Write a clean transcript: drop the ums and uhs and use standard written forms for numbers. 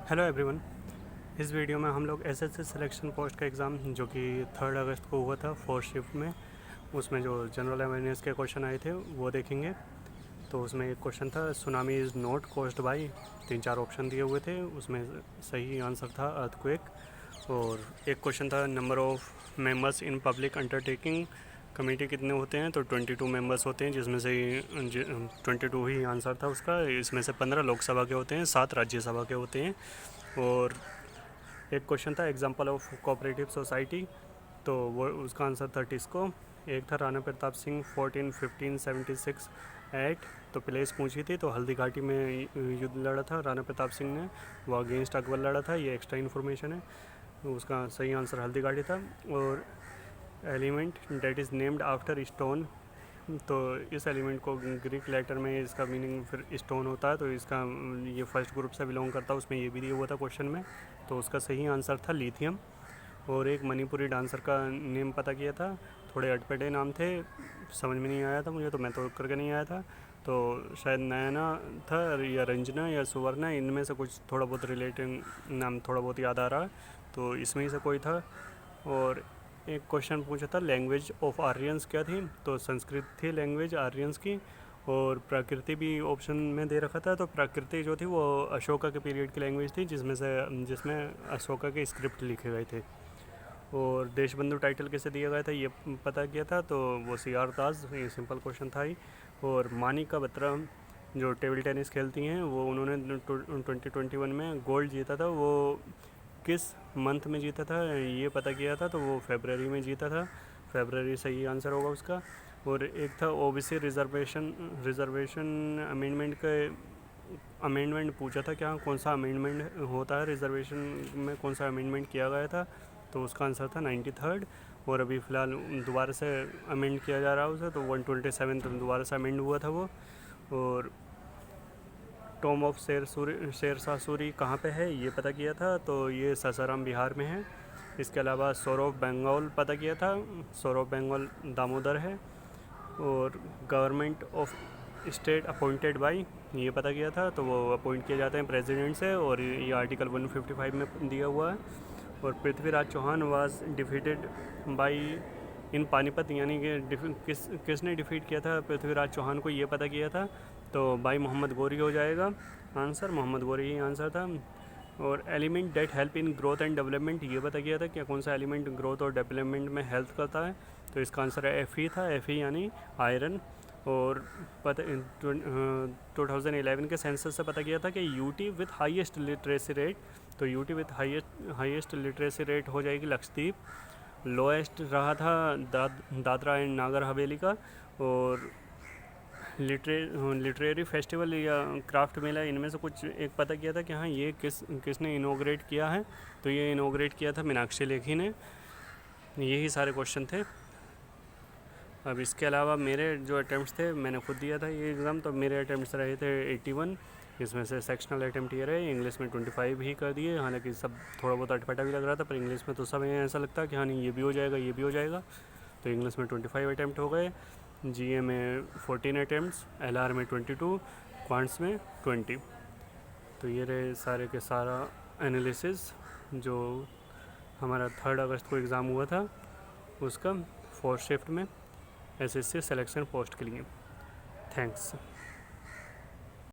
Hello everyone. इस video में हम लोग एसएससी सिलेक्शन पोस्ट का एग्ज़ाम जो कि 3 अगस्त को हुआ था 4 शिफ्ट में, उसमें जो जनरल अवेयरनेस के क्वेश्चन आए थे वो देखेंगे। तो उसमें एक क्वेश्चन था tsunami is not caused by, 3-4 option दिए हुए थे, उसमें सही आंसर था अर्थक्वेक। और एक क्वेश्चन था number of members in public undertaking, committee कितने होते हैं, तो 22 मेंबर्स होते हैं, जिसमें से 22 ही आंसर था उसका। इसमें से 15 लोकसभा के होते हैं, 7 राज्यसभा के होते हैं। और एक क्वेश्चन था एग्जांपल ऑफ कोऑपरेटिव सोसाइटी, तो वो उसका आंसर था टिस्को। एक था राणा प्रताप सिंह 1415-76 एट, तो प्लेस पूछी थी, तो हल्दी घाटी में युद्ध लड़ा था राणा प्रताप सिंह ने, वो अगेंस्ट अकबर लड़ा था, ये एक्स्ट्रा इन्फॉर्मेशन है। उसका सही आंसर हल्दी घाटी था। और element that is named after stone, तो इस एलिमेंट को ग्रीक लेटर में इसका मीनिंग फिर स्टोन होता है, तो इसका ये फर्स्ट ग्रुप से बिलोंग करता है, उसमें ये भी दिया हुआ था क्वेश्चन में, तो उसका सही आंसर था लिथियम। और एक मणिपुरी डांसर का नेम पता किया था, थोड़े अटपटे नाम थे, समझ में नहीं आया था मुझे, तो मैं तो करके नहीं आया था, तो शायद नयना था या रंजना या सुवर्णा, इनमें से कुछ थोड़ा बहुत रिलेटेड नाम थोड़ा बहुत याद आ रहा है, तो इसमें ही से कोई था। और एक क्वेश्चन पूछा था लैंग्वेज ऑफ आर्यंस क्या थी, तो संस्कृत थी लैंग्वेज आर्यंस की। और प्रकृति भी ऑप्शन में दे रखा था, तो प्रकृति जो थी वो अशोका के पीरियड की लैंग्वेज थी, जिसमें अशोका के स्क्रिप्ट लिखे गए थे। और देशबंधु टाइटल कैसे दिया गया था ये पता किया था, तो वो CR दास, ये सिंपल क्वेश्चन था ही। और मानिका बत्रा जो टेबल टेनिस खेलती हैं, वो उन्होंने 2021 में गोल्ड जीता था, वो किस मंथ में जीता था ये पता किया था, तो वो फरवरी में जीता था, फरवरी सही आंसर होगा उसका। और एक था OBC रिजर्वेशन अमेंडमेंट का अमेंडमेंट पूछा था, क्या कौन सा अमेंडमेंट होता है रिजर्वेशन में, कौन सा अमेंडमेंट किया गया था, तो उसका आंसर था 93rd। और अभी फ़िलहाल दोबारा से अमेंड किया जा रहा है उसे, तो 127 दोबारा से अमेंड हुआ था वो। और टॉम ऑफ शेरशाह सूरी कहाँ पे है ये पता किया था, तो ये सासाराम बिहार में है। इसके अलावा सोर ऑफ बंगाल पता किया था, सोर ऑफ बंगाल दामोदर है। और government of state appointed by ये पता किया था, तो वो अपॉइंट किए जाते हैं प्रेसिडेंट से, और ये आर्टिकल 155 में दिया हुआ है। और Prithviraj Chauhan was defeated by in Panipat, यानी कि किसने डिफीट किया था पृथ्वीराज चौहान को ये पता किया था, तो बाई मोहम्मद गौरी हो जाएगा आंसर, मोहम्मद गौरी ही आंसर था। और element that help in growth and development ये पता किया था, क्या कौन सा एलिमेंट ग्रोथ और डेवलपमेंट में हेल्प करता है, तो इसका आंसर Fe था, Fe यानी आयरन। और 2011 के सेंसस से पता किया था कि UT with highest literacy rate, तो UT with highest literacy rate हो जाएगी लक्षद्वीप। लोएस्ट रहा था दादरा एंड नागर हवेली का। और लिटरेरी फेस्टिवल या क्राफ्ट मेला, इनमें से कुछ एक पता किया था कि हाँ ये किसने इनोग्रेट किया है, तो ये इनोग्रेट किया था मीनाक्षी लेखी ने। यही सारे क्वेश्चन थे। अब इसके अलावा मेरे जो अटैम्प्ट्स थे, मैंने खुद दिया था ये एग्ज़ाम, तो मेरे अटैम्प्ट्स रहे थे 81, इसमें से सेक्शनल अटैम्प्ट ये रहे, इंग्लिश में 25 ही कर दिए, हालांकि सब थोड़ा बहुत अटपटा भी लग रहा था, पर इंग्लिश में तो सब ऐसा लगता है कि हाँ नहीं ये भी हो जाएगा ये भी हो जाएगा, तो इंग्लिश में 25 अटैम्प्ट हो गए, GA में 14 अटैम्प्ट्स, LR में 22, क्वांट्स में 20। तो ये रहे सारे के सारा एनालिसिस जो हमारा 3 अगस्त को एग्ज़ाम हुआ था उसका 4th शिफ्ट में SSC सिलेक्शन पोस्ट के लिए। थैंक्स।